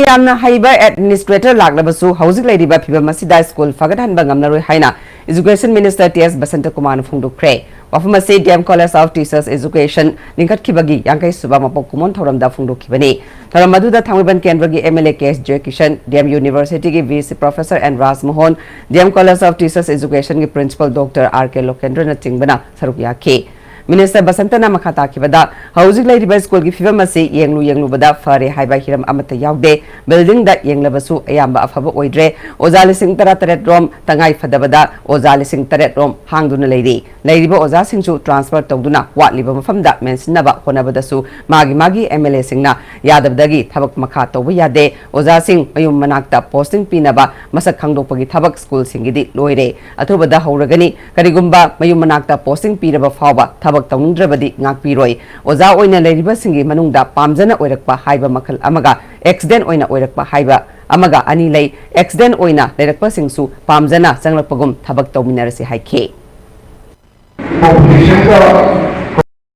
Yamna Haiba Administrator Laglabasu, Housing Lady Bapiba Masida School, Fagatan Bangamnaru Haina, Education Minister T.S. Basanta Kumar Fundu Kray, Wafamasi DM College of Teachers Education, Ninkat Kibagi, Yankai Subama Pokumon Toram da Fundu Kibani, Taramadu Tamiban Kenbergi MLA KS J Kishan, DM University VC Professor and Ras Mohon, DM College of Teachers Education Principal Dr. R.K. Lokendra Tingbana, Sarukia K. Minister Basantana Makata Kibada, Housing Lady by School Gifamasi, Yanglu Bada, Fare, Haiba Hiram Amata Yaude, building that Yang Labasu, Ayamba of Haba Oidre, Ozali Sing Taret Rom, Tangai Fadabada, Ozali Sing Taret Rom, Hangduna Lady, Lady Bo Ozasing to transfer Toduna, what Libam from that means Naba, Honabadasu, Magi MLA Singna, Yadabdagi, Tabak Makato, Yade, Ozasing, Ayum Manakta, Posting Pinaba, Masakando Pagi Tabak School Singidi, Loire, Atobada Horagani, Karigumba, Mayum Manakta, Posting Pinaba Faba, Tabak Tamundrabadi, Nakpiroi, Oza Oina Ladiba Singi Manunda, Pamzana Oirakpa, Haiba Makal Amaga, Exden Oina Oirakpa, Haiba, Amaga, Anilay, Exden Oina, Lerakpa Singsu, Pamzana, Sanglapagum, Tabak Taminarasi Haike.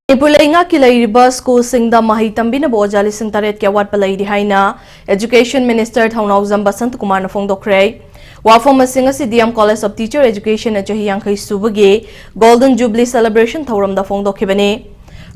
Ipulenga Kilairiba School Sing the Mahitambina Bojali Sing Taret Kawat Paladi Haina, Education Minister Taunau Zambasant Kumar Fongdokre. Wafoma Singa DM College of Teacher Education at Jahiyankai Subage, Golden Jubilee Celebration Tauram da Fongdo Kibane.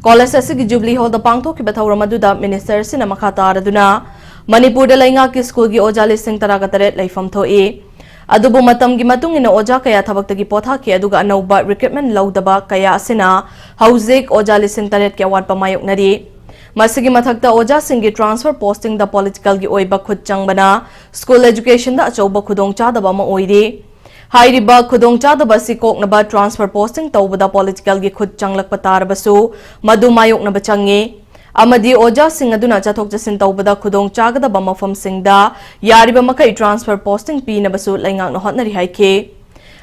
College Asigi Jubilee Hall the Pangto Kibatauramadu Minister Sinamakata Raduna, Manipur de Laingaki School Gi Ojali Sing Taragataret Laifam Toe. Adubu Matam Gimatung in Oja Kaya Tabaki Potaki Aduga Anoba Recruitment Laudaba Kaya Asina, Hausik Ojali Sing Taret Kawat Pamayok Nadi. Masigi mathakta oja singi transfer posting the political gi oiba khud changbana school education da achoba khudong chadaba ma oire hairiba khudong chadaba si koknaba transfer posting tawbada political gi khud changlak patar basu madu mayok na bachange amadi oja sing aduna chathok jasin tawbada khudong chagada ba mafam singda yariba makai transfer posting pi na basu laingak na hotnari haike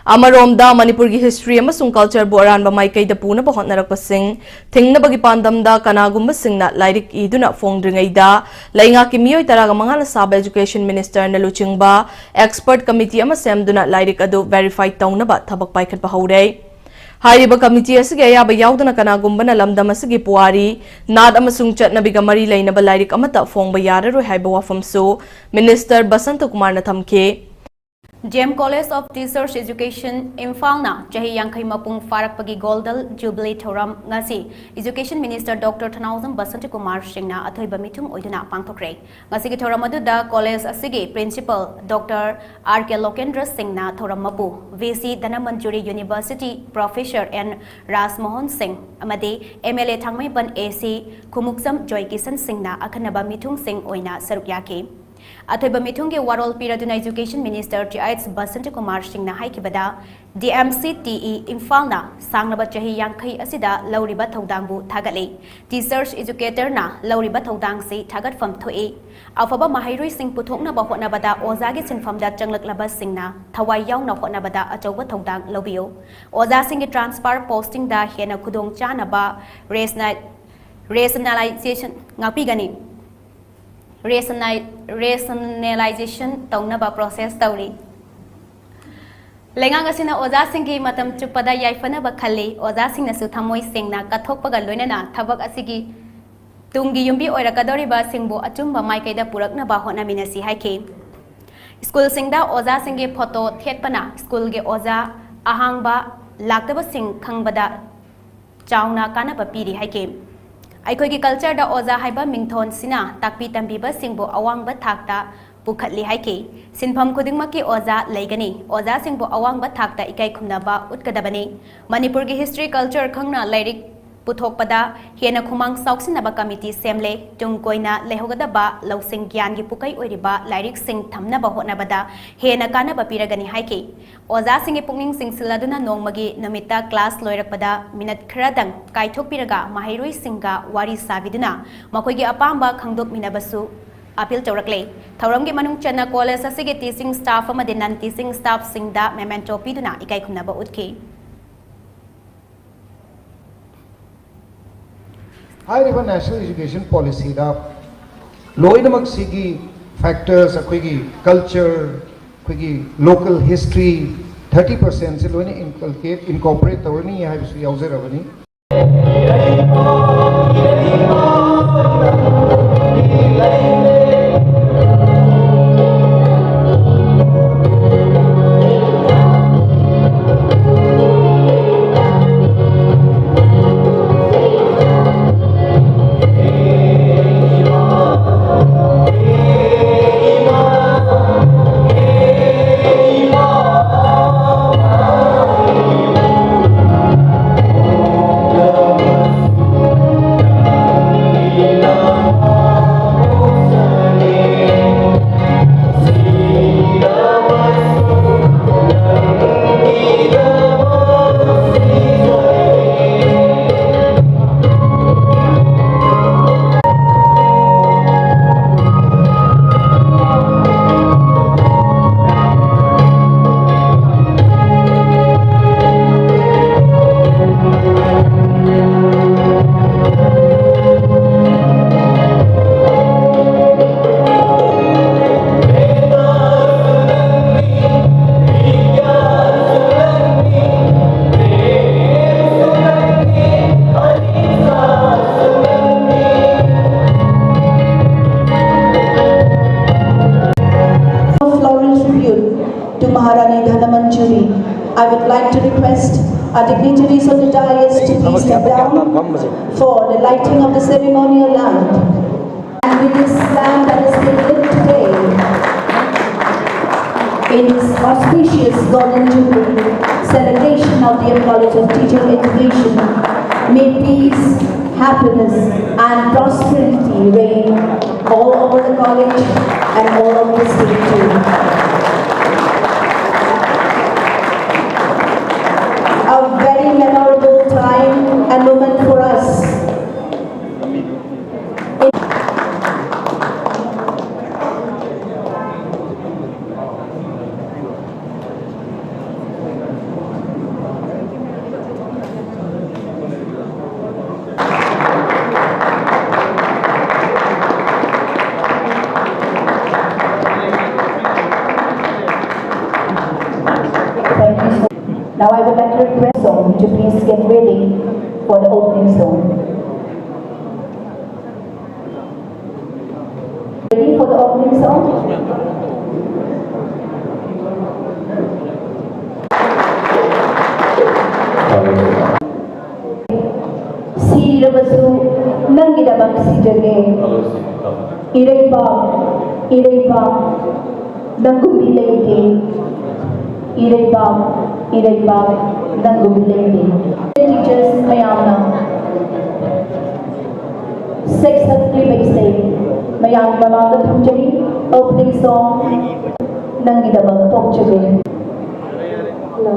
Amaromda Manipur ki history amasung culture boran ba mai kai da puna ba hotnarak pasing thingna bagi pandam da kanagum basing na lairik iduna fongdringai da lainga ki miyoi taraga mangala sab education minister na luchingba expert committee ama semduna lairik adu verify tauna ba thabak paikhat ba haurai Hariba committee asige ayaba yaudana kanagum bana lamdam asige puari nad amasung chatnabiga mari laina ba lairik amata fongba yararoi haiba wafam so minister Basanta Kumar na thamke DM College of Teachers Education Imphal Jahi Yankai Mapung Farak Pagi Goldal Jubilee Thoram Ngasi Education Minister Dr. Tanauzam Basanta Kumar Singna Athoy Bamitum Oiduna Pangthokre Ngasi ki Thoram Aduda College Asigi Principal Dr. R.K. Lokendra Singna Thoram Mapu VC Dhanamanjuri University Professor and Ras Mohon Singh Amadi MLA Thangmai Ban AC Kumuksam Joy Kisan Singna Akhanaba Mitung Singh Oina Sarukyake Athoiba Mitungi Warol Piraduna Education Minister T.S. Basanta Kumar Singna Haikibada DMCTE Imphal Sangnaba Jahi Yankai Asida Lauriba Thodangbu Thagale Teachers Educator na Lauriba Thodang si Thagat Fam Thoe Afaba Mahairui Singh Puthokna ba Hotnabada Ozagi Sinfam da Changlak Laba Singna Thawai Yaungna Hotnabada Achoba Thodang Lobio Oza Singh transfer posting da Hena Kudong Chanaba rationalization Ngapigani Rationalization taunaba process tauri. Lengang asina oza singi matam chupada yaifana ba khali oza singna su thamoi singna kathokpaga loinana thabak asigi tungi yumbi oirakadori ba singbo achumba maikaida purakna ba honaminasi haike. School singda oza singi photo thetpana school ge oza ahangba laktaba sing khangbada chauna kana ba piri haike. Aikogi culture da oza haiba mingthon sina takpi tambiba singbo awangba thakta pukhatli haike sinpham khudingmaki oza leigani oza singbo awangba thakta ikai khumnaba utkadabani Manipur gi history culture khangna lairik puthokpada hena khumang sauksinaba committee semle tungkoina lehogadaba lausing gyan gi pukai oiriba lairik sing thamnaba hotnabada hena kanaba piragani haike oza singi pungning singsiladuna nongmagi namita class loirakpada minute khradang kaithok piraga mahairoi singa wari sabiduna makoigi apamba khangdok minabasu appeal tawrakle thauramgi manung chana college asige teaching staff amade non teaching staff singda memento piduna ikai khumnaba utke High River National Education Policy da loinamak sigi factors akoigi culture akoigi local history 30% se loina incorporate tawani hai bisu yauzerabani Maharani Dhanamanjuri. I would like to request our dignitaries on the dais to please step down for the lighting of the ceremonial lamp. And with this lamp that is being lit today, in this auspicious Golden Jubilee celebration of the College of Teacher Education, may peace, happiness and prosperity reign all over the college and all over the state too. A very memorable time and moment for us. Now I would like to request Zone to please get ready for the opening zone. Ready for the opening zone? Sirabasu nangidabak sijage. Iraiba nangumi leite. Iraiba nangumi leite. Teachers mayamna successfully basic mayam mamanga thamjari opening song nangidabak tokjage. Hello.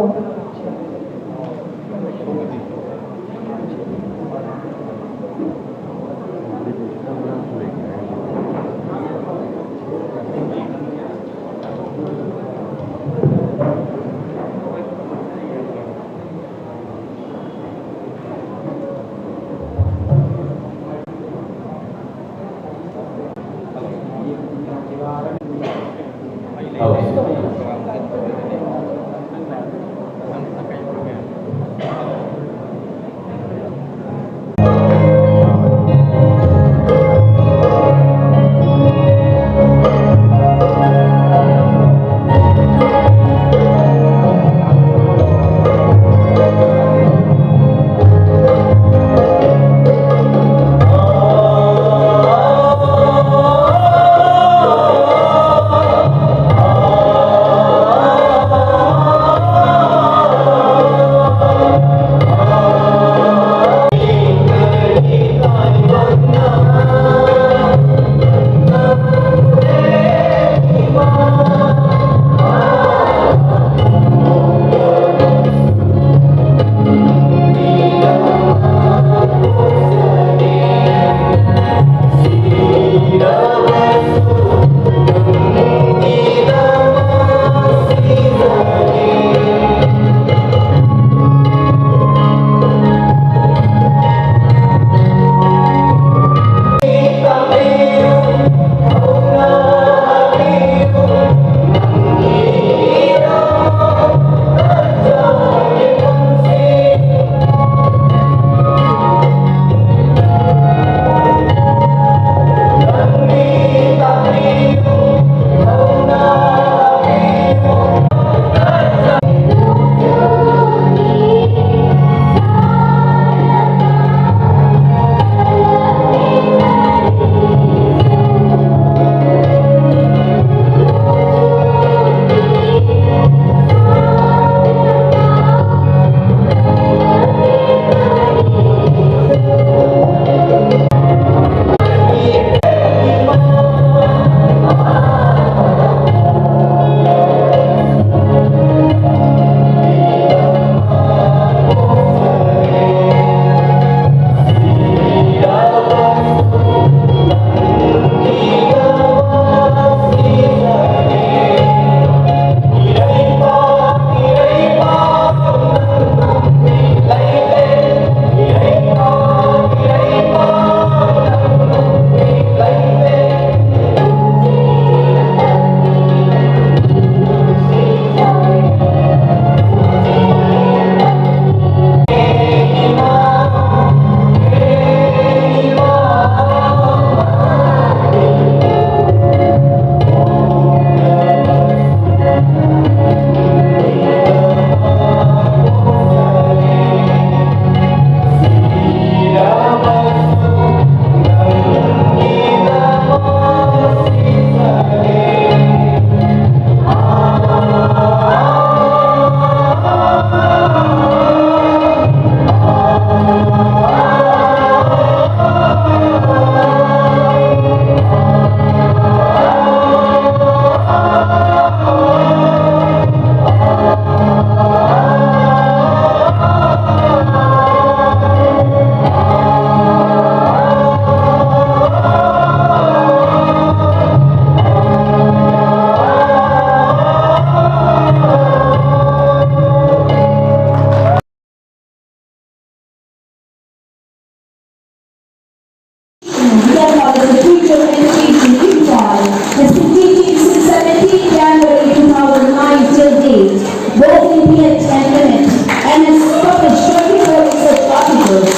has been teaching since 17 January 2009 till date, both in PH and MH, and has published 24 research articles.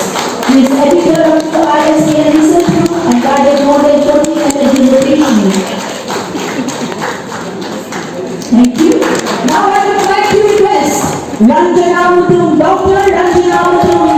He is editor of the ISCN Research Group and guided more than 20 MH innovations. Thank you. Now I would like to request Ranjana Mutum, Dr. Ranjana Mutum.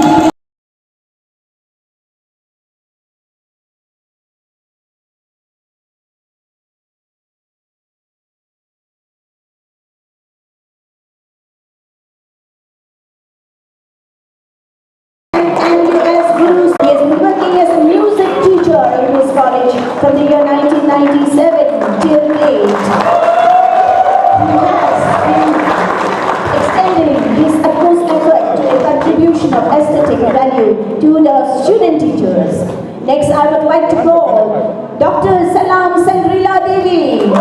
He has been working as a music teacher in his college from the year 1997 till date. He has been extending his utmost effort to the contribution of aesthetic value to the student teachers. Next, I would like to call Dr. Salam Sandrila Devi,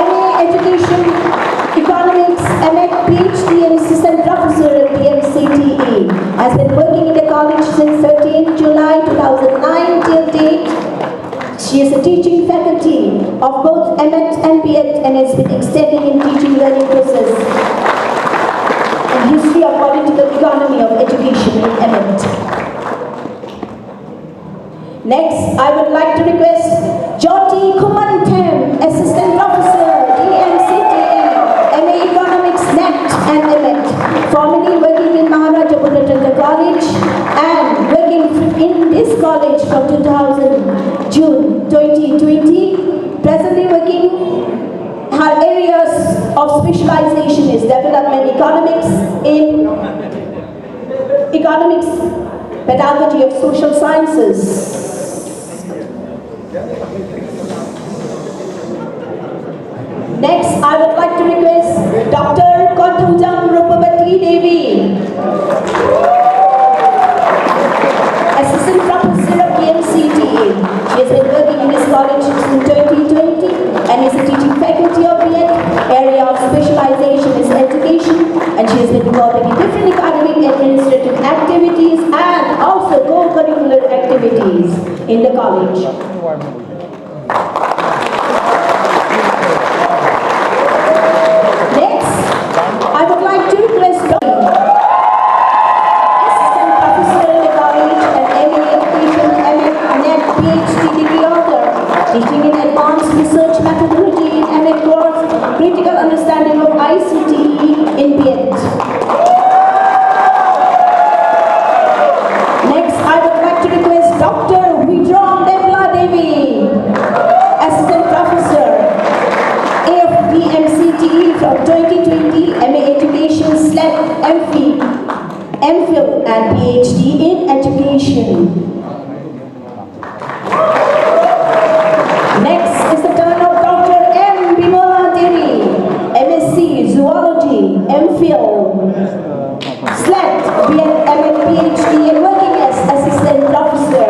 MA Education, Economics, MA PhD and Assistant Professor at the MCTE. Has been working in the college since 13 July 2009 till date. She is a teaching faculty of both MET and PET and has been extending in teaching learning process and history of political economy of education in MET. Next, I would like to request Jyoti Kumantem, Assistant Professor, DMCTE, MA Economics, NET and MET, formerly working in Maharaja Purattanta College and working in this college from June 2020. Presently working, her areas of specialization is development economics, pedagogy of social sciences. Next, I would like to request Dr. Kothujam Rupavati Devi, Assistant Professor of PMCTA. She has been working in this college since 2020 and is a teaching faculty of BEd. Area of specialization is education, and she has been involved in different academic administrative activities and also co-curricular activities in the college. Next, I would like to request Assistant Professor in the college and MA Education, MA NET PhD degree author, teaching in advanced research methodology in MA course, critical understanding of ICT in BEd. Next, I would like to request Dr. Vidram Devla Devi, Assistant Professor, AFD-MCTE from 2020, MA Education /MPhil and PhD in Education. Next is the turn of Dr. M. Bimola Devi, MSc Zoology, MPhil, PhD and working as Assistant Professor.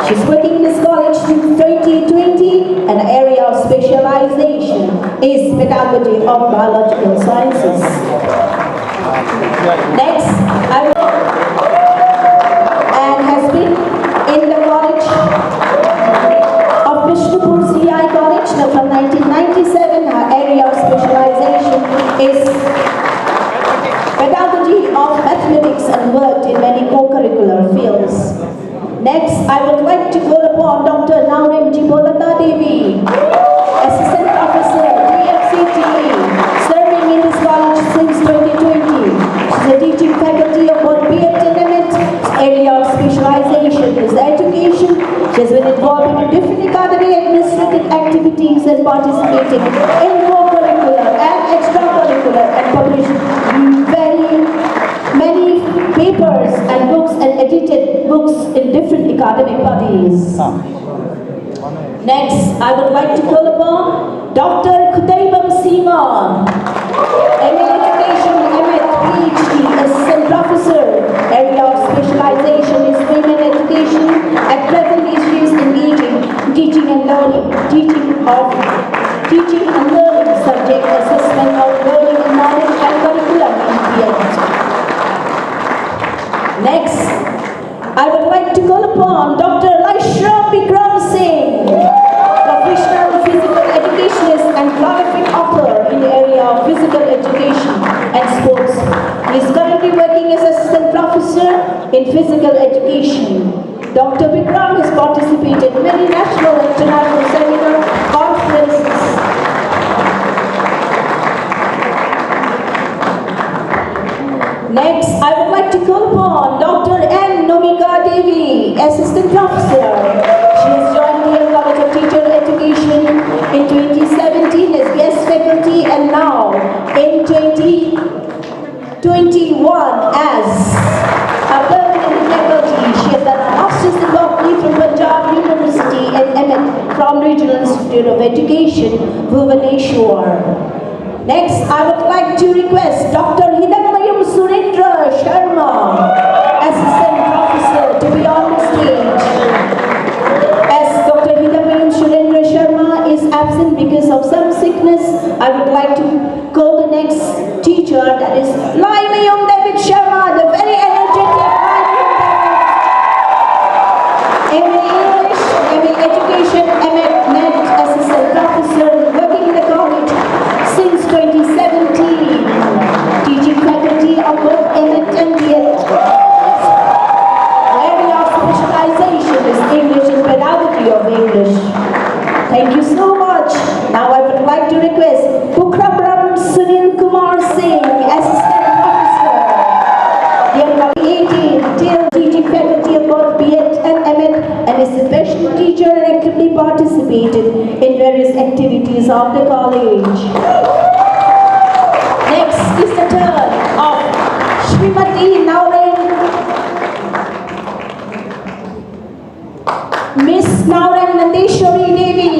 She's working in this college since 2020 and the area of specialization is pedagogy of biological sciences. Next, and has been in the college of Vishnupur CI College from 1997. Her area of specialization is pedagogy of mathematics and worked in many co-curricular fields. Next, I would like to call upon Dr. Naurim Jibolata Devi, Assistant Professor, DMCTE, serving in this college since 2020. She's a teaching faculty of both BEd and MEt. Area of specialization is education. She has been involved in different academic administrative activities and participating in co-curricular and extracurricular and published many papers and books and edited books in different academic bodies. Next, I would like to call upon Dr. Kutaibam Seema, MA Education, MA PhD, Assistant Professor, area of specialization is women education. At present, she is engaging teaching and learning subject assessment of learning and knowledge and curriculum in BEd. Next, I would like to call upon Dr. Laishra Bikram Singh, in physical education. Dr. Vikram has participated in many national and international seminar conferences. Next, I would like to call upon Dr. N. Nomika Devi, Assistant Professor. She has joined the College of Teacher Education in 2017 as guest faculty and now in 2021 as a permanent faculty. She has done a Master's in Botany from Punjab University and MA from Regional Institute of Education, Bhubaneswar. Next, I would like to request Dr. Hidakmayam Surendra Sharma, Assistant Professor, to be on the stage. As Dr. Hidakmayam Surendra Sharma is absent because of some sickness, I would like to call the next teacher, that is Laimayam David Sharma, the very energetic MA English, MA Education, MA Net Assistant Professor, working in the college since 2017, teaching faculty of both MA and BEd. Area of specialization is English and pedagogy of English. Thank you so much. Now I would like to request Pukram Sunil Kumar Singh, Assistant Professor, the 18 till teaching faculty of both BEd and MA, and is a special teacher and actively participated in various activities of the college. Next is the turn of Srimati Nauren, Miss Nauren Nandeshwari Devi,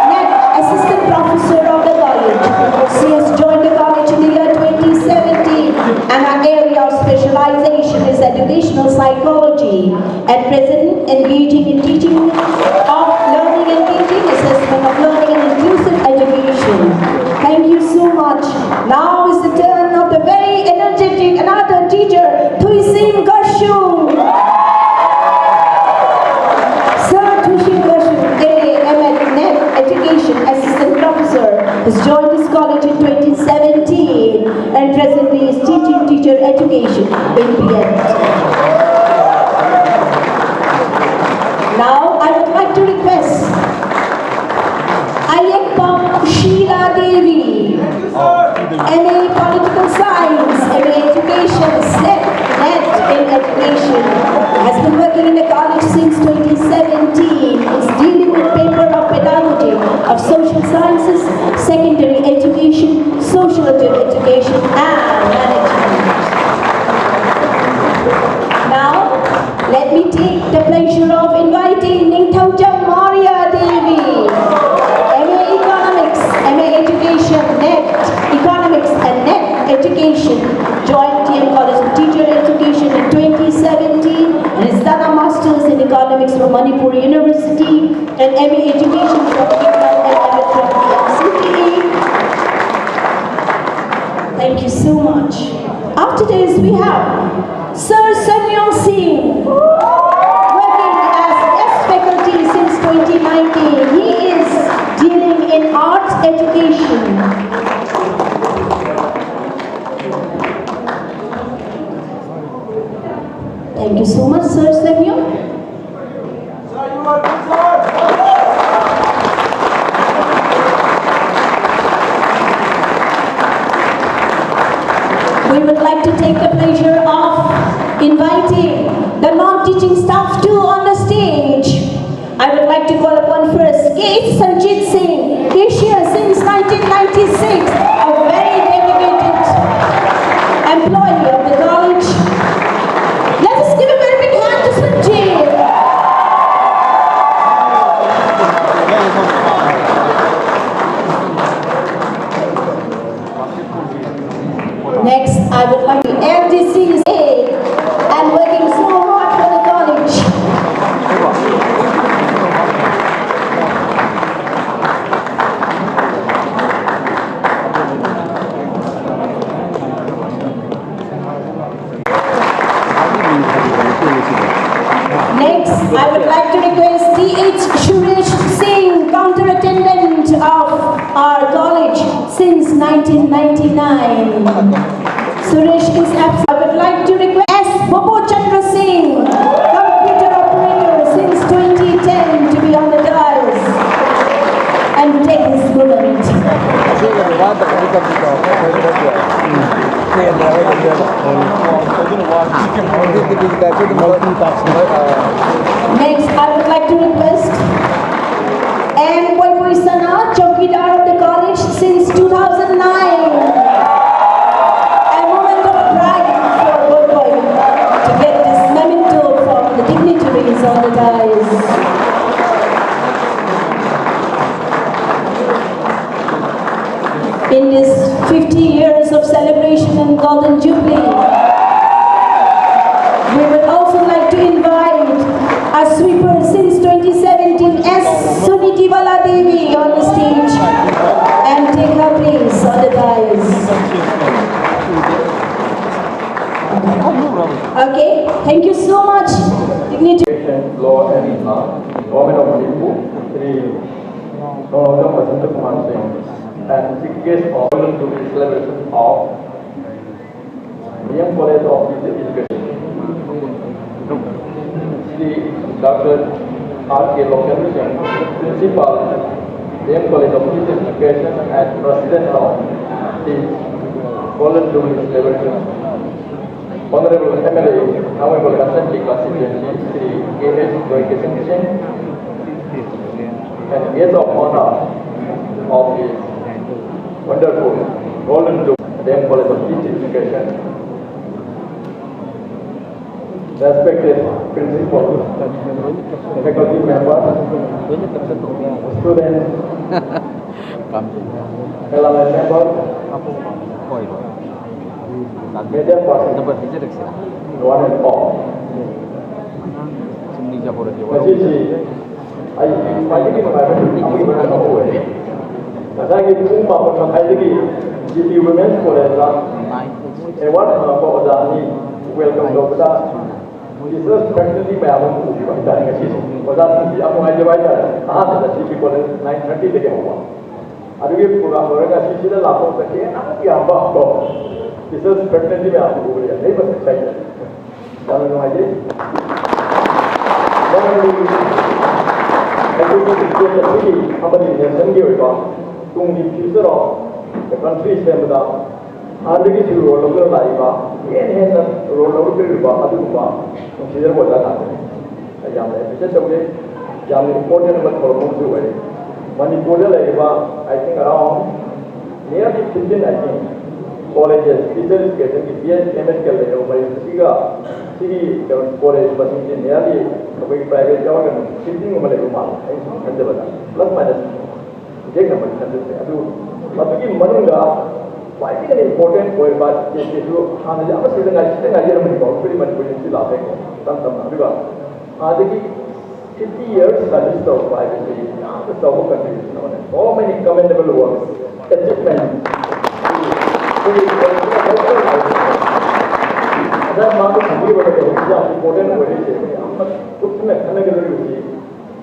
Net Assistant Professor of the college. She has joined the college in the year 2017 and her area of specialization is educational psychology. At present, engaging in teaching of learning and teaching, assessment of learning and inclusive education. Thank you so much. Now is the turn of the very energetic another teacher, Thuisim Garshu. Sir Thuisim Garshu, Net Education Assistant Professor, has joined this college in 2017 and presently is teaching teacher education in BEd. Now I would like to request Ayekpam Sheila Devi, MA Political Science, MA Education, Net in Education, has been working in the college since 2017, is dealing with paper of pedagogy of social sciences, secondary education, social education and management. Now, let me take the pleasure of inviting Ningthauja Maria Devi, MA Economics, MA Education, Net Economics and Net Education, joined TM College of Teacher Education in 2017 and has done a Master's in Economics from Manipur University and MA Education from Vietnam and MA from MCTE. Thank you so much. After this, we have Sir Samuel Singh, working as guest faculty since 2019. He is dealing in arts education. Thank you so much, Sir Samuel. We would like to take the pleasure of inviting the non-teaching staff too on the stage. I would like to call upon first K. Sanjit Singh, cashier since 1996, a very dedicated employee of the college. Let us give a very big hand to Sanjit. Next, I would like to LDC and working so hard for the college. Next, I would like to request D.H. Suresh Singh, counter attendant of our college since 1999. Suresh is absent. I would like to request S. Bobo Chandra Singh, computer operator since 2010, to be on the dais and take his moment. Next, I would like to request M. Sana, Chowkidar of the college since 2009. A moment of pride for Boy to get this memento from the dignitaries on the dais. In this 50 years of celebration and Golden Jubilee, we would also like to invite a sweeper since 2017, S. Sunitivala Devi, on the stage and take her place on the dais. Okay, thank you so much, dignitary. Law and Government of Cebu, Sri Basanta Kumar Singh, and 6 years of to the celebration of Young College of Education. Sri Dr. R.K. Lokan Singh, Principal, Young College of Education and President of the Golden Jubilee celebration. Honorable MLA, Honorable Assembly Constituency, Sri K.S. Goyke Singh, and guest of honor of the wonderful Golden Jubilee College of Education. Respected principal, faculty members, students, alumni members, media persons, one and all. Women's College, Jesus practically may have to be by that. Was asking the Amoy divider, the city college 930 to get one. I give Puraga, she did a lot of the day, and the Amba. Jesus practically may have to go there. They were excited. Don't know idea. I think the city, company in San Diego, to the future of the country, Stemda. Andagi to roll over Laiva, and roll over to Baduba, consider what that happened. A young way, young important but for most away. When you go to Laiva, I think around nearly 15, I think, colleges, teacher education, BS, medical level, by Siga, city college, but in nearly a big private organ, 15 of Malay, plus minus, take number, but to give Manunga. Why is it important for about this issue? I'm pretty much putting to laughing. Some 50 years studies of privacy, the South countries, so many commendable works, achievements. That market can be important for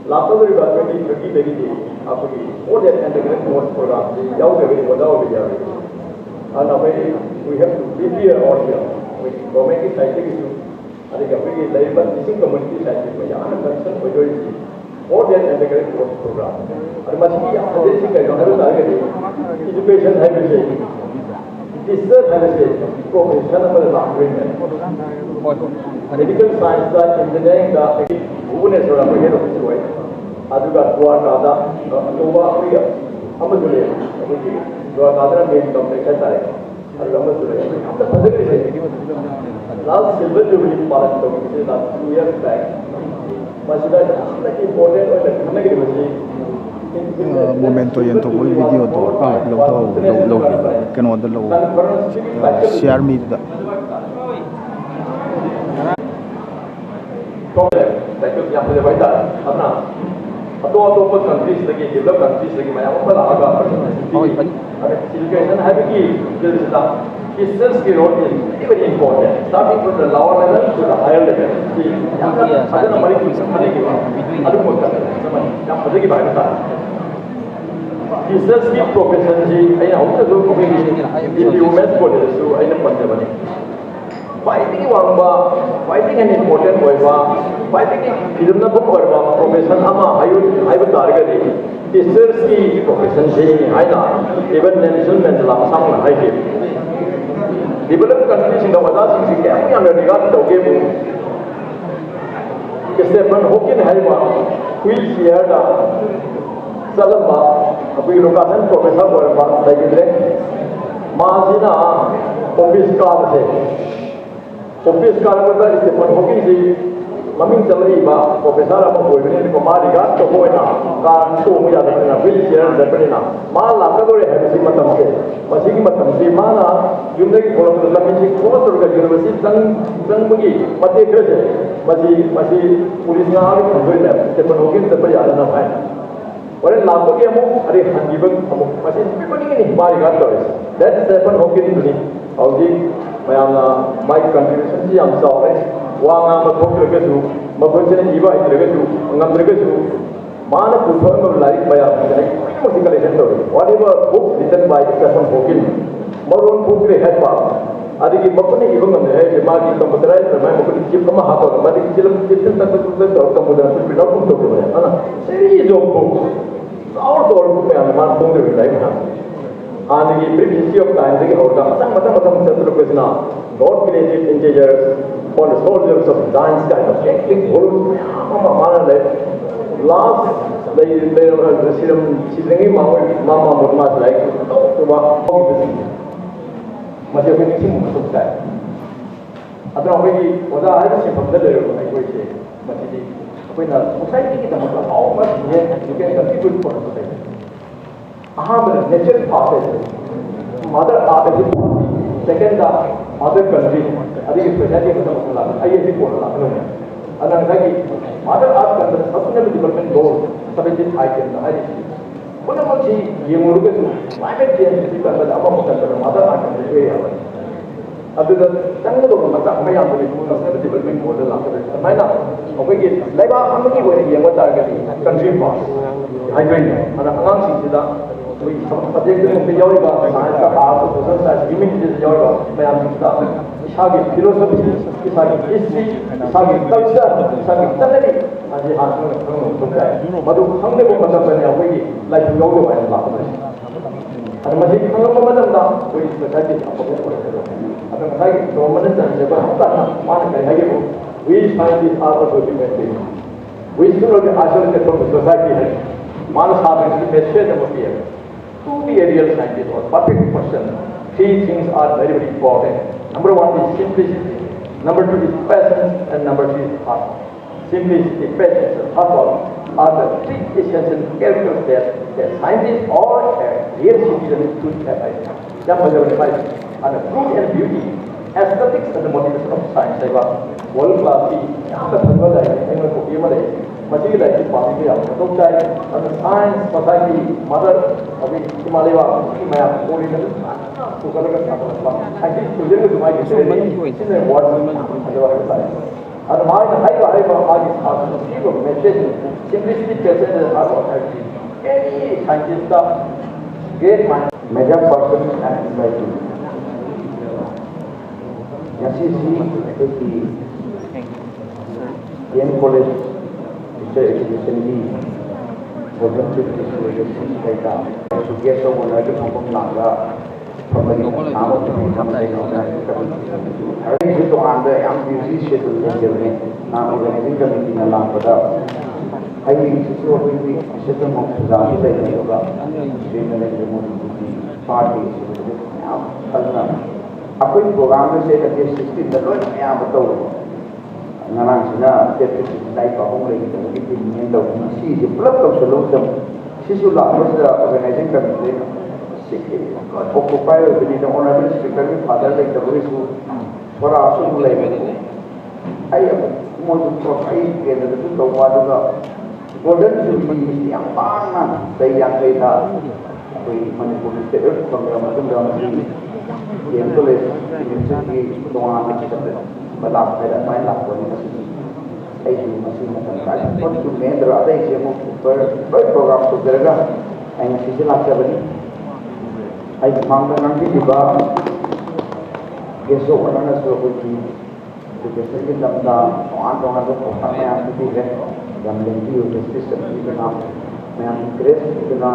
last of the 2030 more than integrated course program, the Yao and we have to be here or here. We community scientific issue. I think a very labor, missing community scientific, concern majority, more than integrated course program. And much education has to say, research has to say, professional agreement. Medical science, engineering, the goodness of the way. Aduga, Guarda, Nova, Amadule. Main complex last silver jubilee last 2 years back. Momento yang tu boleh video tu, lo kan ada lo share me tu. Yang boleh baca, apa? Atau countries lagi, developed countries lagi banyak apa agak education habiki jadi sedang business ki role is very important, starting from the lower level to the higher level. Ada nama lagi sampai lagi ada pun kan yang pada lagi banyak tak business ki profession ji ayah kita tu community di women's college tu ayah pandai banyak fighting wangba, fighting an important wangba, fighting film na book wangba profession ama ayu target teachers ki profession se aina even Nelson Mandela sang na hai developed countries in the wada sing ke amu yang regard to ke Stephen Hawking haiwa wheelchair da salama abhi location professor wangba like Masina office car se office car bata Stephen Hawking ji maming chamari ba professor apa boyne ko ma riga to boyna ka to mu ya na wheelchair da pena ma la ka dore hai si matam se masigi matam se ma na yundagi kolam da lamin si ko to ga university sang mugi mate krese masi police na ari ko boyna Stephen Hawking da pari ala na hai Orang laku dia mu, ada hanjiban kamu masih tapi ni mari kata orang. That's Stephen Hawking tu ni. Hawking, macam my contribution si yang sahih. Wang apa tu mereka tu, macam ni iba mereka tu, ngam mereka tu. Mana putuan melari bayar. Jadi mesti kalau itu. Whatever book written by Stephen Hawking, marun book le head part. Ada ki macam ni ibu ngam ni, jemaah ki computerized, macam macam ni chip kama hafal, macam ni chip tak betul kemudian tu pindah pun tu boleh. Ana, seri job book. Our goal is to make a phone to life. And the previous of time, they hold up. Some question God created integers for the soldiers of dance kind of thing. Last, they Mama Mutmas like masih apa ni semua masuk saya. Atau apa ni? Oda ada sih pemda dari rumah itu sih masih di. Benar, society kita macam how much you can contribute for society. Aha, natural process. Mother earth is second the mother country. Adi specialty kita masalah. Ayah di pun lah, benar. Anak lagi mother earth kan sustainable development goal 17 items ada. Benar macam yang mula tu climate change kita kan apa macam mother earth kan itu ya. Ada jangan lupa macam apa yang boleh sustainable development goal lah. Mana? Okey, leba kami ni boleh yang buat target country pass. Hybrid. Ada angang sih sudah. Wih, subjek itu mesti jauh lebih science ka pass, social science, humanity jauh lebih. Macam kita, isagi philosophy, isagi history, isagi culture, isagi technology. Aje hasil untuk saya. Madu kami pun macam ni, okey, like jauh lebih lah. Ada masih kami pun macam dah. Wih, second apa pun boleh. Ada masih cuma macam siapa hampa, mana kerja itu. We scientists are also documented. We should not be isolated from the society. Manas having to message them here. To be a real scientist or perfect person, three things are very, very important. Number one is simplicity. Number two is passion, and number three is heart. Simplicity, passion, and heart are the three essential characters that scientists or a real citizen should have. And the truth and beauty, aesthetics and the motivation of science. World class यहाँ पे फंसा जाए इनमें को ये मरे मची की लाइफ पानी भी आप तो चाहे अगर साइंस पता की मदर अभी हिमालय वाला की मैं आपको बोली नहीं तो कल का साथ में ऐसी चीजें जो तुम्हारी किसी ने इसने वर्ड में जो है बताया और हमारे हाई आज इस खास चीज को मैसेज सिंपलिसिटी कैसे है आप एक्चुअली एनी साइंटिस्ट का great mind mega person and like यसी सी Indian College Teacher Education की volunteer education का सुविधा तो वो लगे हम लोग लागा प्रबंधन नाम तो हम लोग होता है हर एक तो आंधे हम बिजी शेड्यूल में चल रहे हैं नाम ऑर्गेनाइजिंग कमेटी में लाभ पड़ा high institute of English system of सुधार से नहीं होगा स्टेट लेवल पार्टी आप कलना अपने प्रोग्राम में से कभी 16 दलों में आप बताओ ngarang sina deputy dai pa hong le ki ki tin nen do si ji plot to solution si su la was the organizing committee sikhi occupy the honorable speaker ki father like the voice who for asu le ai mo to ai ke da to wa da golden jubilee yang pana dai yang kai da koi manipur state program ma dum yang to le ni to ana ki Balap ada main lapor ini masih mengatakan pun cuma berada di sini program tu berada hanya sisi laki beri. Ai mangga nanti tiba geso wana so ko ki education ke lamda on do ko ta me am ki ge jam le ki system ki na me am grace ki na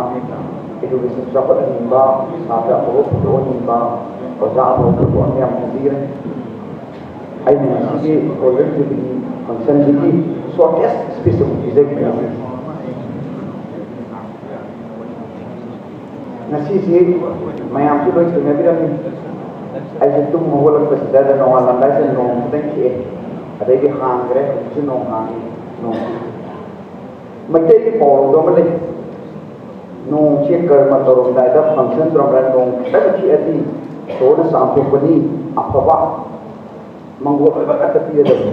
education support ni ba sa ta ko do ni ba ko ja bo ko me am ki ge ai ne ki ko le ki function ki shortest space of executive nasi mayam tu loh itu nabi kami, aja tu mohon lepas dari nong alam dah sen nong teng ki, ada di hang kere, tu nong hang nong, macam ni poro dong balik, nong cek kerma torong dah ada function torong dah nong, tapi ki adi, so na sampai puni apa ba, manggu apa kata dia dah,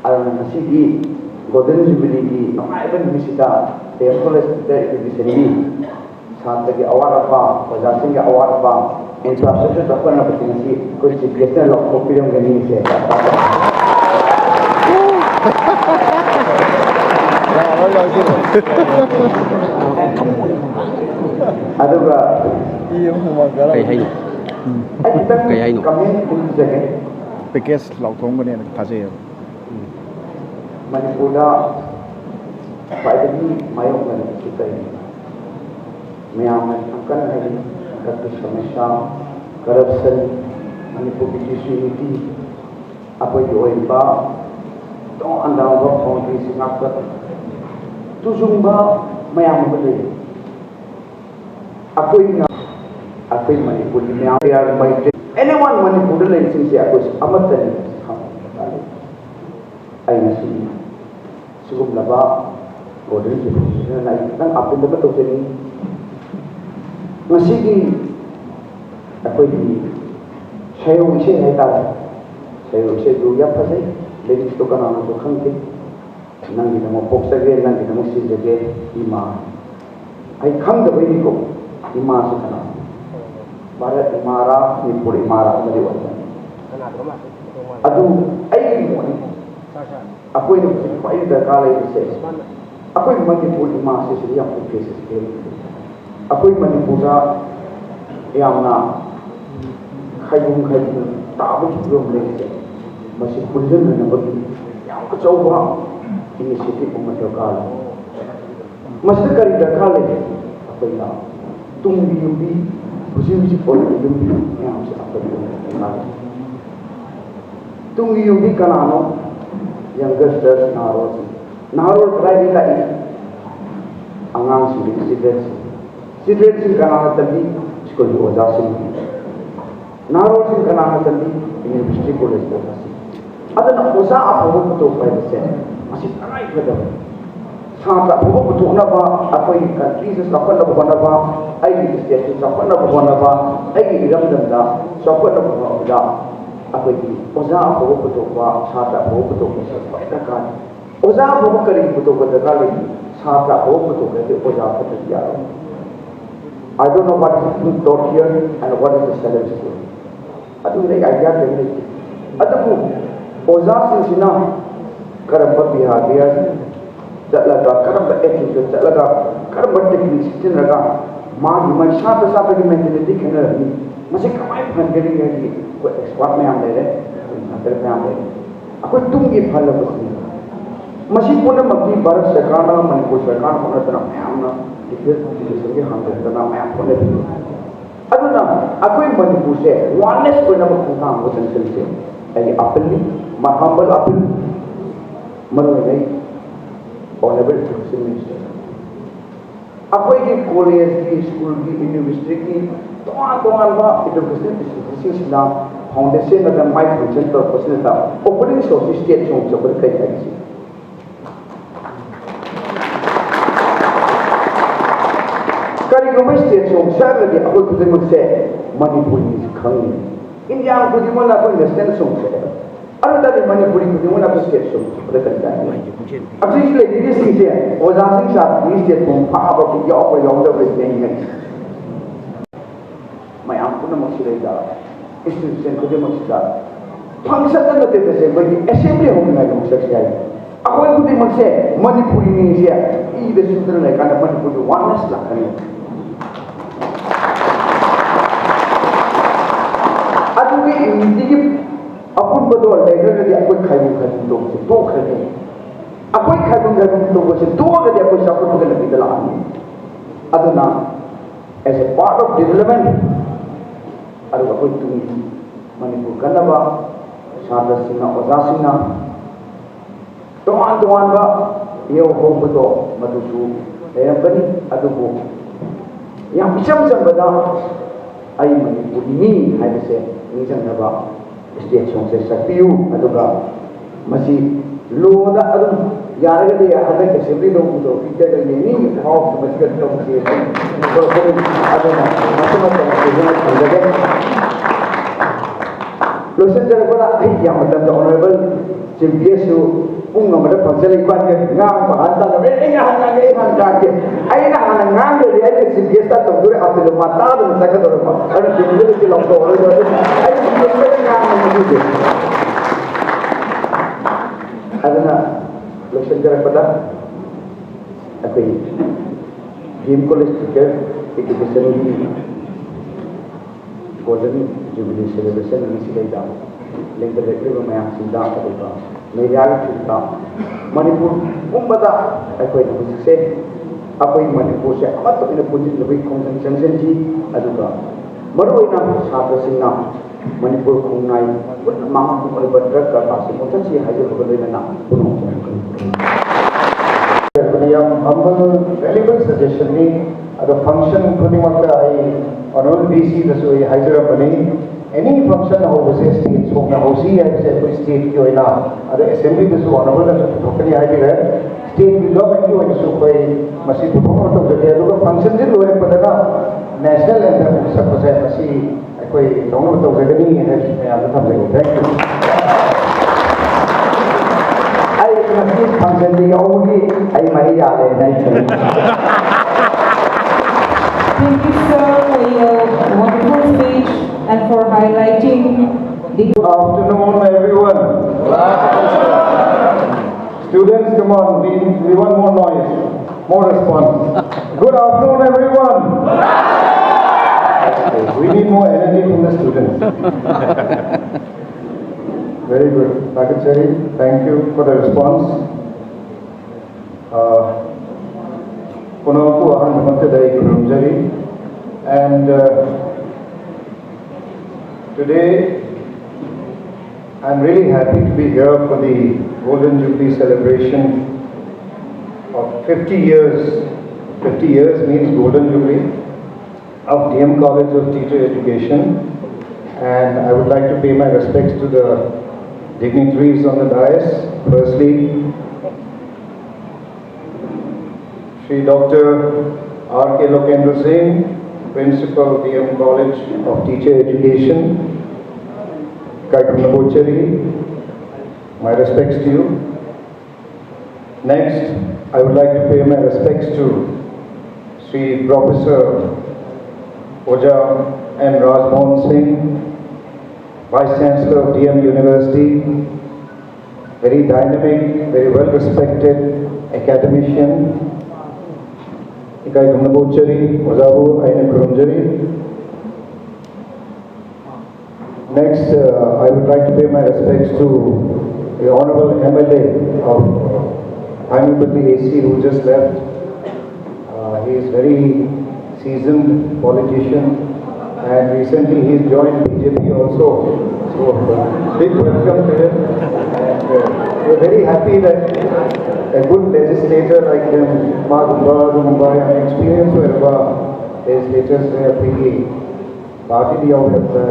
alam nasi ki, golden jubilee ki, apa even misita, tempoles kita itu di sini. साथ के award अफा प्रजासिंह के award अफा infrastructure तक ना बच्चे कुछ जितने लोग copy होंगे नहीं से अदुगा kay hay kay hay kami itu jaga package lautong ko niya nagtase Manipura finally mayong na kita ini ma'am अंकन है करते समस्या करप्शन मणिपुर की यूनिटी अब जो है बा तो अंदर वो कौन सी नाकर तो जुम्बा मैम बदले अकोई मणिपुर में आप यार मणिपुर anyone मणिपुर ले सिंसे अकोई अमत नहीं आई नसी सुगम लबा गोदरी जुबिली ना इतना आप इन दबे तो चली masih apa ini saya usia dulu ya apa sih lagi itu kan anak tu kan ke nang kita mau fokus lagi nang kita mau sih lagi ima ai kan dah beri ko ima sekarang barat imara ni pur imara dari wajah aduh ai aku ini apa ini dah kali ini aku ini mandi pur ima sih yang fokus sekali अकोई Manipura यामना खाइबुं ताबु जुम लेसे मसी पुलजन नबगी याम कचौबा initiative उमतो काल मस्त करी दखाले अकोइना तुंगी युबी बुजी पोल युबी याम से अकोइ Tungi युबी कनानो youngsters narrow driving lie अंगांग civic Sidret sing kana tadi sekolah di Ojasing, Naro sing kana tadi University College Ojasing. Ada nak usaha apa pun betul pada sen, masih tanai pada. Sangat apa pun betul napa apa ini krisis apa napa napa, ai krisis apa napa, ai hidup denda, apa napa apa ini usaha apa pun betul apa, sangat apa pun betul apa kan. Usaha apa pun kerja betul pada kali, sangat apa pun betul kerja usaha apa terjadi. I don't know what is being taught here and what is the syllabus here. Adu like idea kami. Adu Ozas sina karamba behavior, jalaga karamba attitude, jalaga karamba techniques, jalaga माँ हिमाय साथ साथ की mentality कहने लगी मुझे कमाई fund के लिए कि कोई एक्सपर्ट में हम ले रहे अंदर में हम ले अकोई तुम ये फल बस नहीं मुझे पुनः मक्की भारत सरकार ना मणिपुर सरकार पुनः तना मैं हम ना इधर जिसके हम तना मैं पुनः भी अदु ना अकोई मणिपुर से वाननेस पुनः मक्की काम वो संचल से ऐसे अपनी महंबल अपनी मरोई नहीं ऑनरेबल प्रिंसिपल मिनिस्टर अकोई के कॉलेज की स्कूल की यूनिवर्सिटी की तोआन बा एजुकेशन इंस्टीट्यूशन ना फाउंडेशन ना माइक प्रेजेंट पर पर्सनल था ओपनिंग सोर्स स्टेट जोन चबर कई है करी को स्टेट जोन सार लगे अकोई कुछ मत से मणिपुरी खंग इंडिया में कुछ मन अकोई नेशनल जोन से अरे तभी मणिपुरी कुछ मन अकोई स्टेट जोन पर करता है अब इसलिए ये चीज़ है ओजासिंग साथ ये स्टेट जोन पावर की या ऑपर योंग दबे नहीं है मैं आपको ना मशीन लेगा इंस्टीट्यूशन को जो मशीन ला फंक्शन तो नहीं देते से बल्कि असेंबली होने का मशीन है अकोई कुछ मशीन मणिपुरी नहीं है ये देशूत्र नहीं करना मणिपुरी वानस ला करने अदुगे indigi apun badol legra di akoi khaibu khaibu dong se to khani akoi khaibu khaibu dong se to ga di akoi saput ga nabi dala aduna as a part of development aru akoi tu manipur kanaba shada sina oza sina toan toan ba yo hom buto madusu ayambani adubu yang isam bada ai manipur ni haise ni janaba state song se sapiu aduga masi lo da adum yaraga de hada ke sebri do buto fitte de ni how masi ka to se ko ko aduna masama ke je na Losen jara pada ai yang madam the honorable chief guest pung na madam pansel ikwan ke ngang ba anta na me ngang ngang ke ai na hana ngang de ai chief guest ta tung dure apil mata dun saka dor pa ani dingle ke lo to ai ngang de adana losen jara pada akai game college ke education ni golden jubilee celebration ni si da length recre ba maya sinda ka ba media chuta manipur umbada akoi ni se akoi manipur se amat ina punji lebi concentration ji aduga maroi na sabra sinna manipur khungai pun mang ku oi badra ka ta se mota si haje ko le na puno yang humble valuable suggestion ni ada function putting up the honorable BC the so Hyderabad any function how was state so na hosi hai se koi state ki hoina ada assembly the so honorable the thokani hai bi state ki law ki hoina so koi masi to to jage do function din lore padana national anthem sa ko se masi koi dong to jage ni hai me ada tham jage thank you ai masi function di augi ai mai ya le nai Thank you, sir, for your wonderful speech and for highlighting the... Good afternoon, everyone. Students, come on, we want more noise, more response. Good afternoon, everyone. We need more energy from the students. Very good. Sakachari, thank you for the response. And today I'm really happy to be here for the Golden Jubilee celebration of 50 years. 50 years means Golden Jubilee of DM College of Teacher Education, and I would like to pay my respects to the dignitaries on the dais. Firstly, Shri Dr. R.K. Lokendra Singh, Principal, DM College of Teacher Education, Kaikunabochari, my respects to you. Next, I would like to pay my respects to Sri Professor Oja N. Rajmohan Singh, Vice Chancellor of DM University, very dynamic, very well respected academician. Ikai Gunnabochari, Ozabu, Aina Kurunjari. Next, I would like to pay my respects to the Honorable MLA of Haimupati AC who just left. He is very seasoned politician and recently he has joined BJP also. So, big welcome to him. And we are very happy that a good legislator like him, Mumbai, and experienced wherever legislators are pretty party the out of the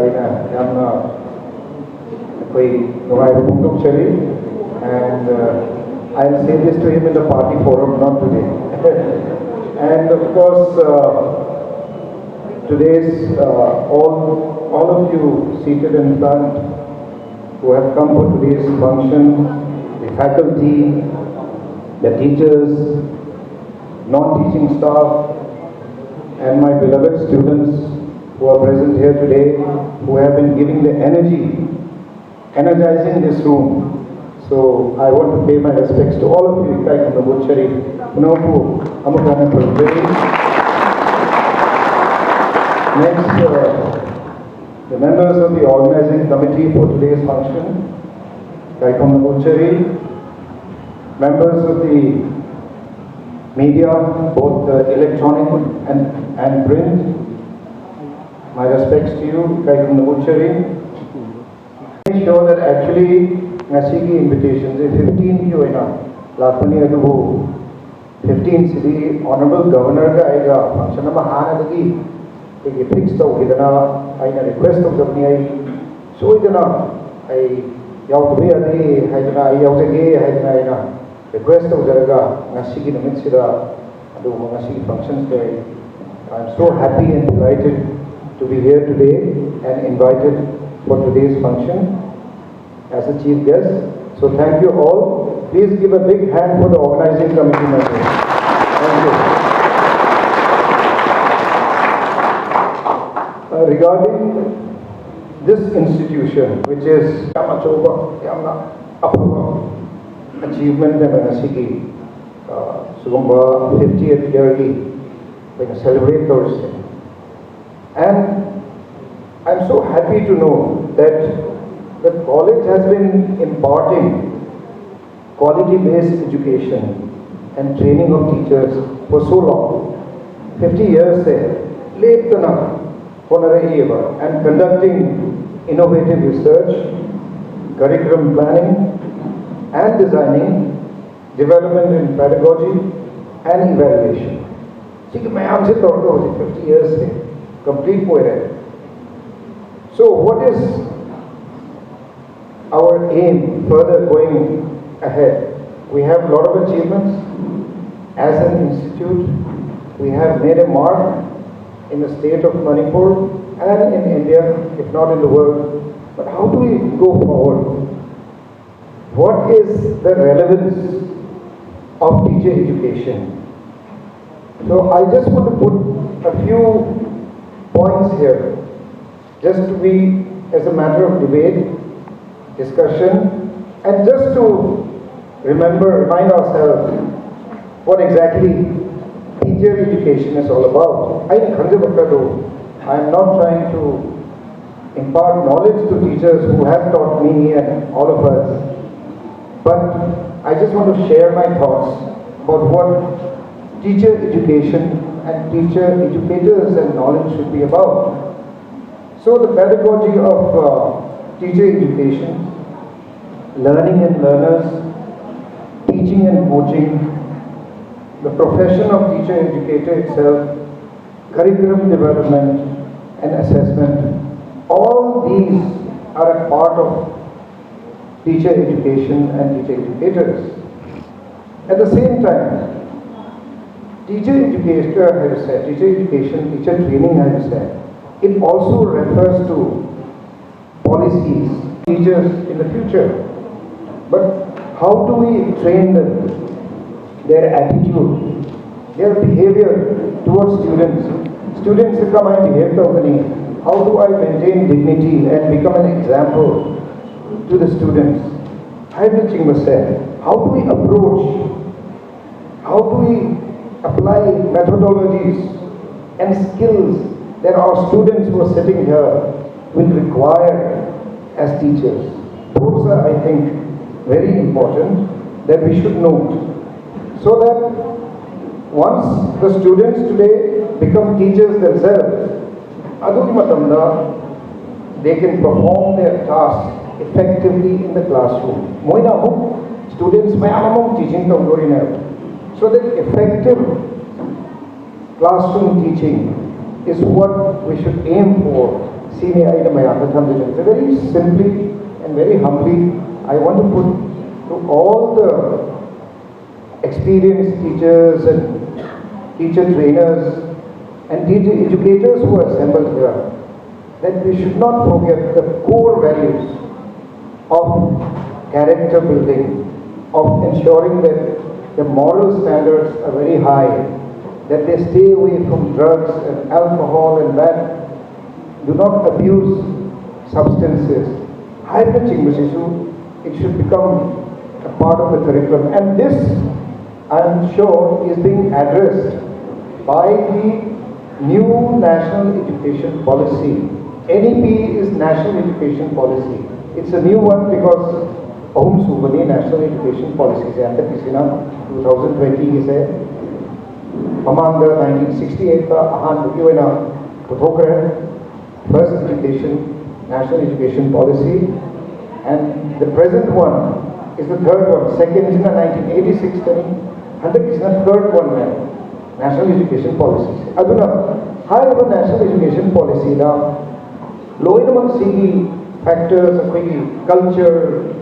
and I'll say this to him in the party forum, not today. And of course, today's all of you seated in front who have come for today's function, the faculty, the teachers, non-teaching staff, and my beloved students who are present here today, who have been giving the energy, energizing this room. So I want to pay my respects to all of you. Next, the members of the organizing committee for today's function, Kaikom Nabuchari, members of the media, both electronic and print, my respects to you, Kaikom Nabuchari. Make sure that actually Nasiki invitations, 15 you know, Lapani Adubu, 15 city, Honorable Governor Gaiga, function of Mahana, a fixed of Hidana, I request of the Nia, so Hidana, I Yautwe, Hidana, Yautege, Hidana, request of Zaraga, Nasiki Namitsida, Adu Nasiki functions day. I'm so happy and delighted to be here today and invited for today's function as a chief guest. So thank you all. Please give a big hand for the organizing committee members. Thank you. Regarding this institution, which is Yamachoba, Apava achievement and Nasiki, Sugumba 50th yearly, like a celebrate Thursday. And I'm so happy to know that the college has been imparting quality-based education and training of teachers for so long. 50 years there, and conducting innovative research, curriculum planning and designing, development in pedagogy and evaluation. See, I am 50 years there. Complete poet. So what is our aim further going ahead? We have a lot of achievements as an institute. We have made a mark in the state of Manipur and in India, if not in the world. But how do we go forward? What is the relevance of teacher education? So I just want to put a few points here, just to be as a matter of debate, discussion, and just to remind ourselves what exactly teacher education is all about. I am not trying to impart knowledge to teachers who have taught me and all of us, but I just want to share my thoughts about what teacher education and teacher educators and knowledge should be about. So the pedagogy of teacher education, learning and learners, teaching and coaching, the profession of teacher educator itself, curriculum development and assessment, all these are a part of teacher education and teacher educators. At the same time, teacher educator has said, teacher education, teacher training has said, it also refers to policies, teachers in the future. But how do we train them, their attitude, their behavior towards students? Students become I behave the how do I maintain dignity and become an example to the students? Hybrid Chingma said, how do we approach, how do we apply methodologies and skills that our students who are sitting here will require as teachers? Those are, I think, very important that we should note. So that once the students today become teachers themselves, they can perform their task effectively in the classroom. Students teaching so that effective classroom teaching is what we should aim for. So very simply and very humbly, I want to put to all the experienced teachers and teacher trainers and teacher educators who are assembled here, that we should not forget the core values of character building, of ensuring that the moral standards are very high, that they stay away from drugs and alcohol and that do not abuse substances. High-pitching issue, it should become a part of the curriculum. And this, I am sure, is being addressed by the new national education policy NEP is National Education Policy. It's a new one because Jubilee National Education Policy is under 2020 is among the 1968 first education, National Education Policy, and the present one is the third one. Second is in the 1986 and the third one, National Education Policy. Aduna, high level National Education Policy now, low among CE factors, culture,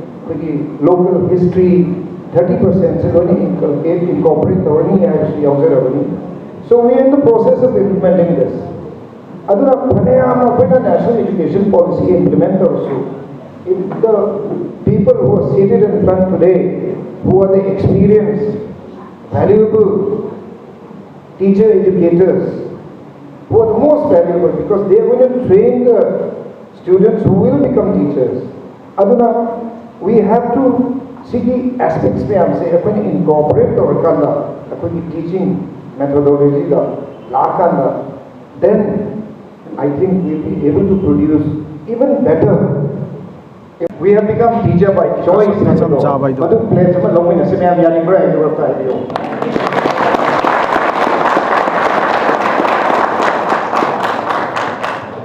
local history, 30% is only incorporate already actually observed. So we are in the process of implementing this. Aduna, when I am a National Education Policy implement also, if the people who are seated in front today, who are the experienced, valuable teacher educators, who are the most valuable because they are going to train the students who will become teachers. Aduna, we have to see the aspects we have say incorporate the teaching methodology, then I think we'll be able to produce even better. We have become teacher by choice.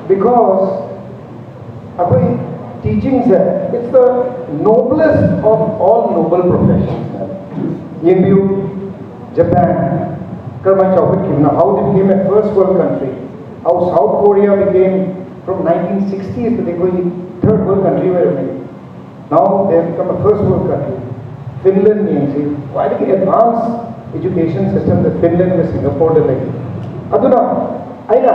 Because teaching it's the noblest of all noble professions. In Japan, how they became a first world country, how South Korea became from 1960s to the third world country where now they have become a first world country. Finland means quite an advanced education system that Finland and Singapore are like. Aduna, I know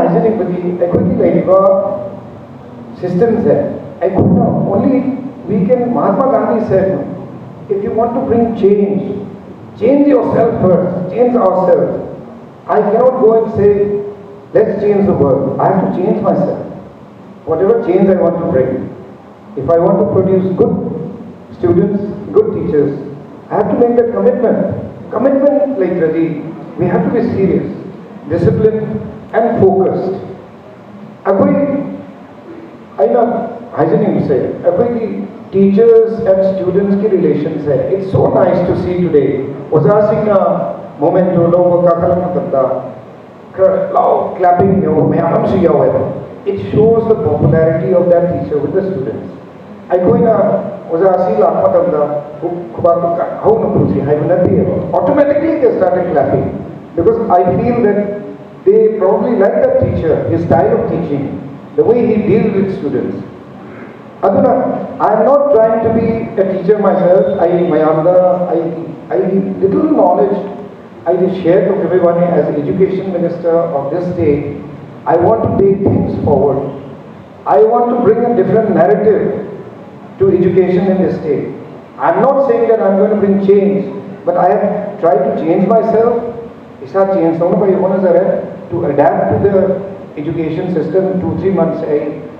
systems there. Only we can, Mahatma Gandhi said, if you want to bring change, change yourself first, change ourselves. I cannot go and say, let's change the world. I have to change myself. Whatever change I want to bring. If I want to produce good students, good teachers, I have to make that commitment. Commitment, like Raji, we have to be serious, disciplined and focused. I know, I didn't say, every teachers and students ki relations hai. It's so nice to see today. Ozasing na moment to logo kakalam tanda, loud clapping it shows the popularity of that teacher with the students. I go in a Ozasi Lakmatanda who automatically they started clapping because I feel that they probably like that teacher, his style of teaching, the way he deals with students. Aduna, I am not trying to be a teacher myself. I little knowledge I just share to everyone as education minister of this state. I want to take things forward. I want to bring a different narrative to education in this state. I'm not saying that I'm going to bring change, but I have tried to change myself. Change to adapt to the education system. 2-3 months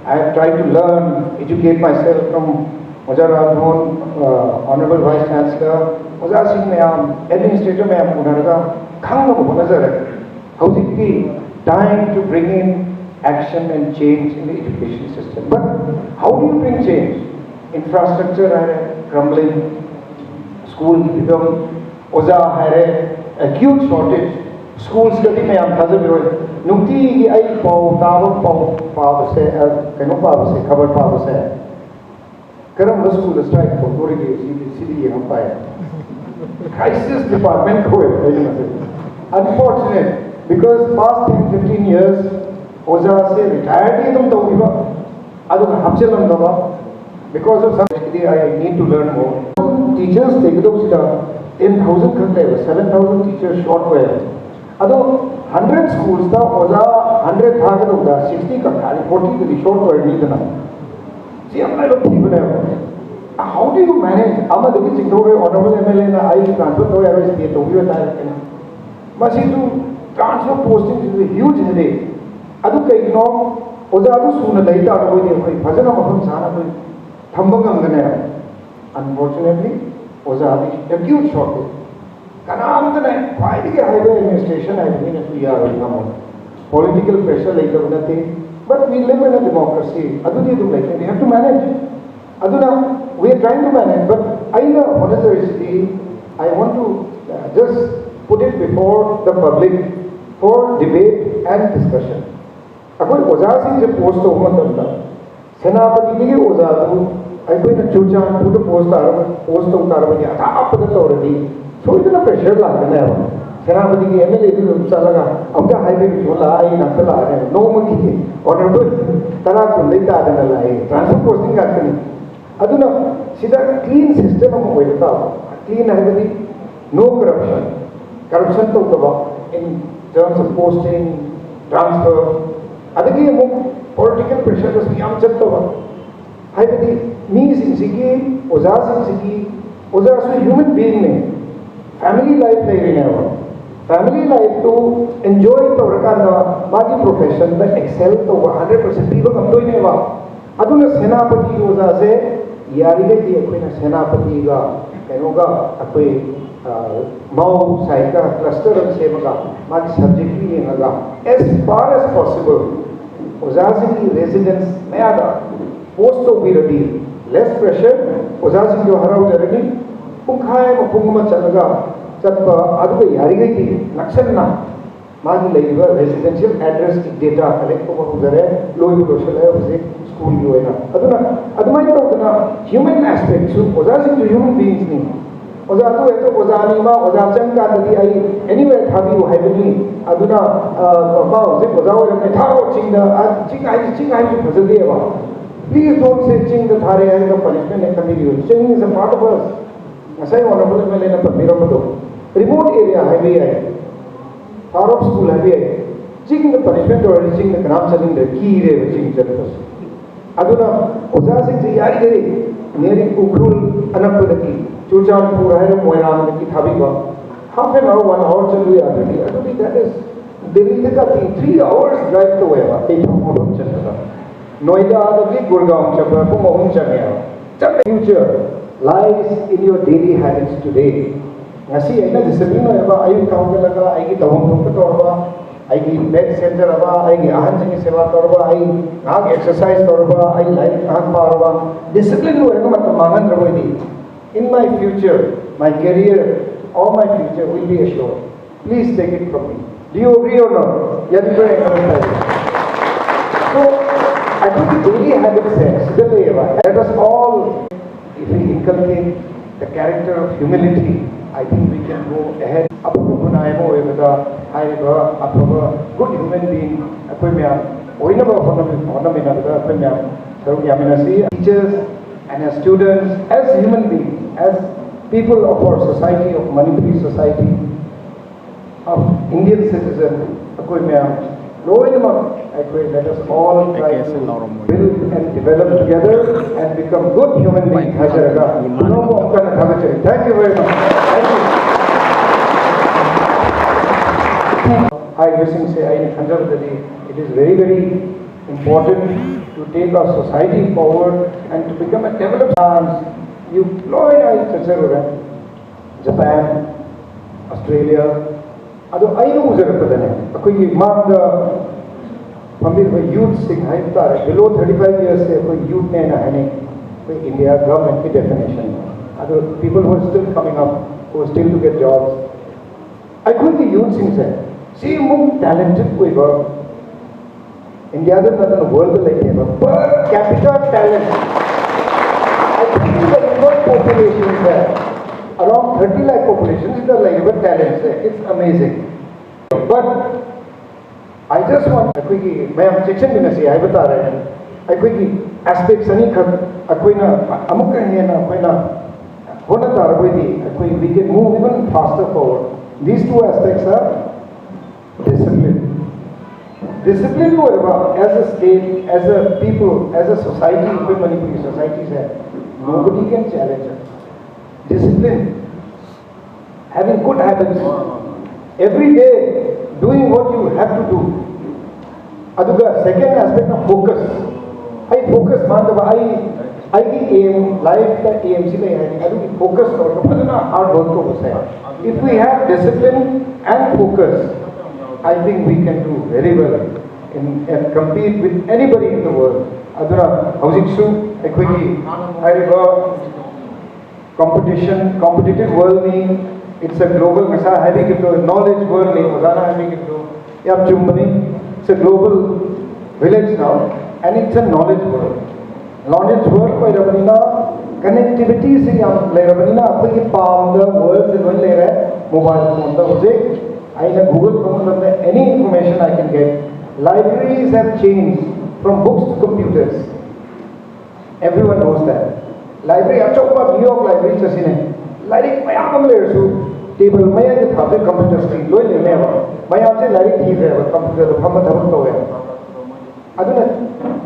I have tried to learn, educate myself from Honorable Vice Chancellor, Administrator, time to bring in action and change in the education system. But how do you bring change? Infrastructure are crumbling, school become acute shortage. Schools study में हम थाज़ बिरोई नुक्ती की आई पाव पाव से खबर पाव से करम बस school strike को थोड़ी देर सीधी ये हम पाए crisis department को है unfortunate because past 10-15 years ओजा से retired ही तुम तो हुई बा अदो हम चल हम दबा because of some I need to learn more. Teachers take it up 10,000 करते 7,000 teachers short were. Although 100 schools था ओजा 100 था के लोग 60 का 40 के short were नहीं देना. See, I'm not people how do you manage? I'm a little signatory honorable MLA na I transfer to every state. We were there. But see, to transfer posting is a huge headache. Adu kai no oza adu suna laita adu koi koi bhajana maham sana koi thambang angane. Unfortunately, oza adu acute shortage. Kanam tane why the highway administration has been a few years ago. Political pressure later unate But we live in a democracy. We have to manage. Aduna, we are trying to manage. But what is the recipe? I want to just put it before the public for debate and discussion. Akwai oza sing je post to matamda. Senapati dige oza tu akwai na chucha puto post to karabani ata apada tawradi. So itna pressure lagna hai. Senapati ki MLA du salaga amka highway chola ai nakala hai. No maki honorable tara kullai ta adana lai. Transfer posting akani. Aduna sida clean system am hoita. Clean hai no corruption. Corruption to kaba in terms of posting, transfer. Adagi political pressure was yam chattawa. I believe me sing oza is a human being ne. Family life never. Family life to enjoy to rakana magi profession the excel to 100% people come to never. Aduna senapati oza se yari ke akwai senapati ga kanoga akwai Mau Saika cluster of Semaga, Maki subjectively Naga, as far as possible. Ozaziki residents Mayada, post of Viradi, less pressure, Ozaziki Harau Jaradi, Punkhai, Pungma Chanaga, Chatpa, Adu Yarigati, Naksana, Magi Laiva, residential address data, collect over Huzare, Loy Social, school UNA. Aduna, human aspects, Ozaziki human beings. Oza tu itu oza ni ma oza cengka tadi ai anywhere thabi u heavily aduna ma oza oza orang ni tharo cing ai tu phasade ba. Please don't say cing the thare ai the punishment ne continue. Cing is a part of us. Asai honorable me lena pamira mato. Remote area highway ai. Tharo school highway ai. Cing the punishment or cing the gram selling the key re cing jalpas. Aduna oza sing se yari gari nearing ukrul anapudaki. Chuchan Pura Moyan Kitabiba. Half an hour, 1 hour to do it. That is Delhi 3 hours drive to where 8 hours. Noida, the big Gurgaon Chapter, Pumon Chania. The future lies in your daily habits today. Nasi, I know discipline, I you Kaukalaga, I get a home to Torba, I get bed center, I get Ahansi Seva Torba, I exercise Torba, I like Parva. Discipline will come at the Mahan Ravadi. In my future, my career, all my future will be assured. Please take it from me. Do you agree or not? Yes, so, I think the daily habit says, let us all, if we inculcate the character of humility, I think we can go ahead. Good human being, teachers and as students, as human beings, as people of our society, of Manipuri society, of Indian citizens, let us all try to build and develop together and become good human beings. Thank you very much. Thank you. It is very, very important to take our society forward and to become a developed chance. You Japan, Australia, I know the youth below 35 years youth India government definition. People who are still coming up, who are still to get jobs. I could be youth see more talented people. India is not the world like per capita talent. I think the Indian population is there. Around 30 lakh population is the labor talent. It's amazing. But I just want a quickie, ma'am, section in a say, I bata rahe a quickie aspects ani khat akoina amuk hena akoina hona tarabidi akoi we can move even faster forward. These two aspects are discipline. Discipline as a state, as a people, as a society, Manipuri society said, nobody can challenge us. Discipline, having good habits, every day doing what you have to do. Aduga second aspect of focus. I focus I aim life the AMC I focus hard work. If we have discipline and focus, I think we can do very well and compete with anybody in the world. Aduna housing su equity competitive world ni, it's a global knowledge world ni it's a global village now, and it's a knowledge world. Knowledge world ko connectivity se palm the world mobile phone the Google Chrome any information I can get. Libraries have changed from books to computers. Everyone knows that. Library, New York library library table computer screen computer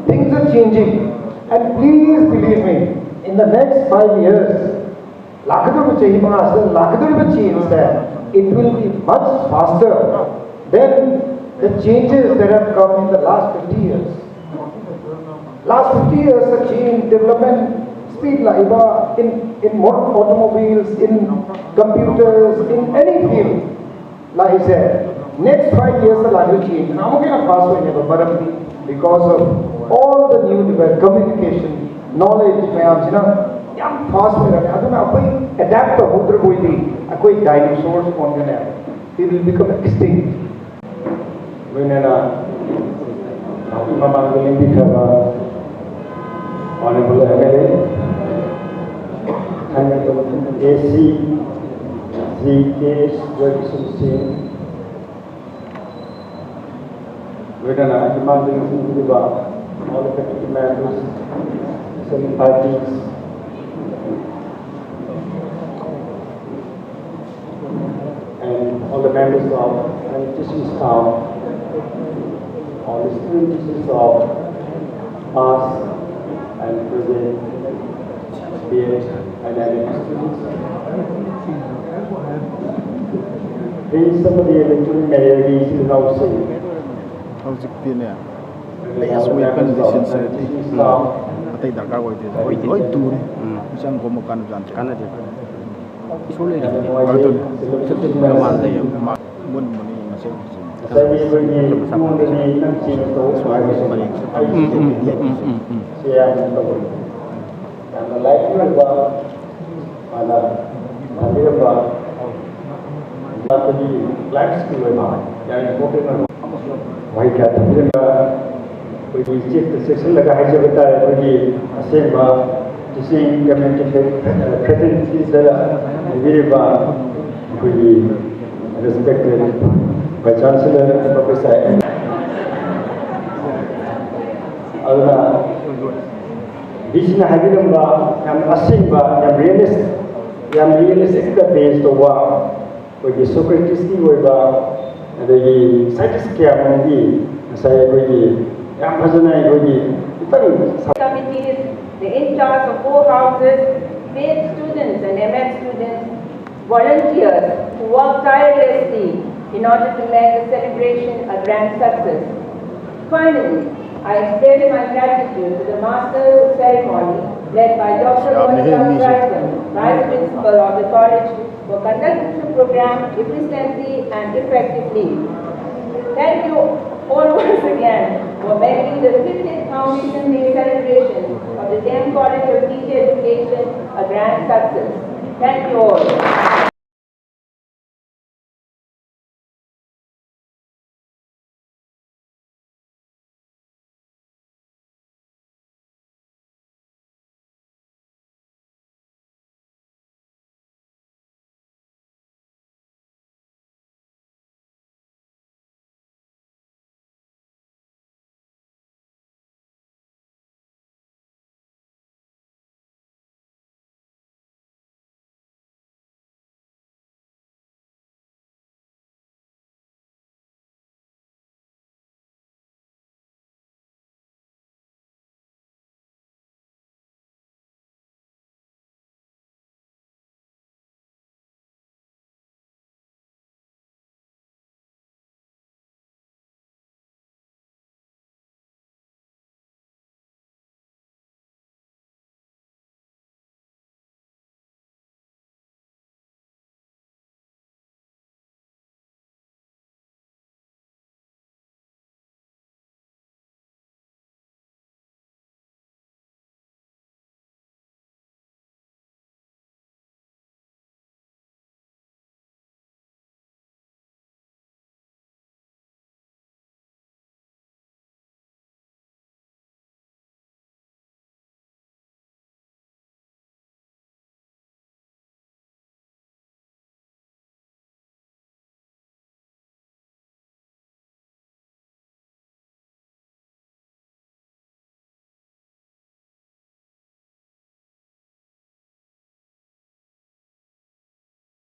things are changing, and please believe me, in the next 5 years, it will be much faster than the changes that have come in the last 50 years. Last 50 years, the change, development, speed in modern automobiles, in computers, in any field, like I said, next 5 years the language change. And I'm going to pass away because of all the new communication, knowledge, fast adapt to dinosaurs on they will become extinct. When Honorable MLA, Honorable AC, ZKS, Ferguson Singh, we're all the effective members, some parties, and all the members of and teaching staff, all the student teachers of past and present, BS and academic students. Please, some of the electoral mayors in housing. Last weapon sincerity. Atay darkar hoy de. Hoy dur. Isang gomo kan jante. Kanadi. Isole. Adun. Kaman day. Mun muni masing. Saya beri tuan dari nanti itu sebagai sebagai saya tahu. Karena lain juga ada nanti apa tadi flat school yang important वही क्या था फिर कोई चीज़ section लगा है जो बता है कोई ऐसे बात जिसे गवर्नमेंट के फैसिलिटीज जरा मेरे बात कोई रेस्पेक्टेड बाय चांसलर प्रोफेसर अगला बिजनेस हैबिट में हम असिंग बा हम रियलिस्टिक का बेस तो हुआ कोई सोक्रेटिस की कोई बा the scientists saya yang committees, the in charge of 4 houses, paid students and MS students, volunteers who work tirelessly in order to make the celebration a grand success. Finally, I extend my gratitude to the Masters of Ceremony led by Dr. Vice Principal of the College, for conducting the program efficiently and effectively. Thank you all once again for making the 50th Foundation Day celebration of the Dem College of Teacher Education a grand success. Thank you all.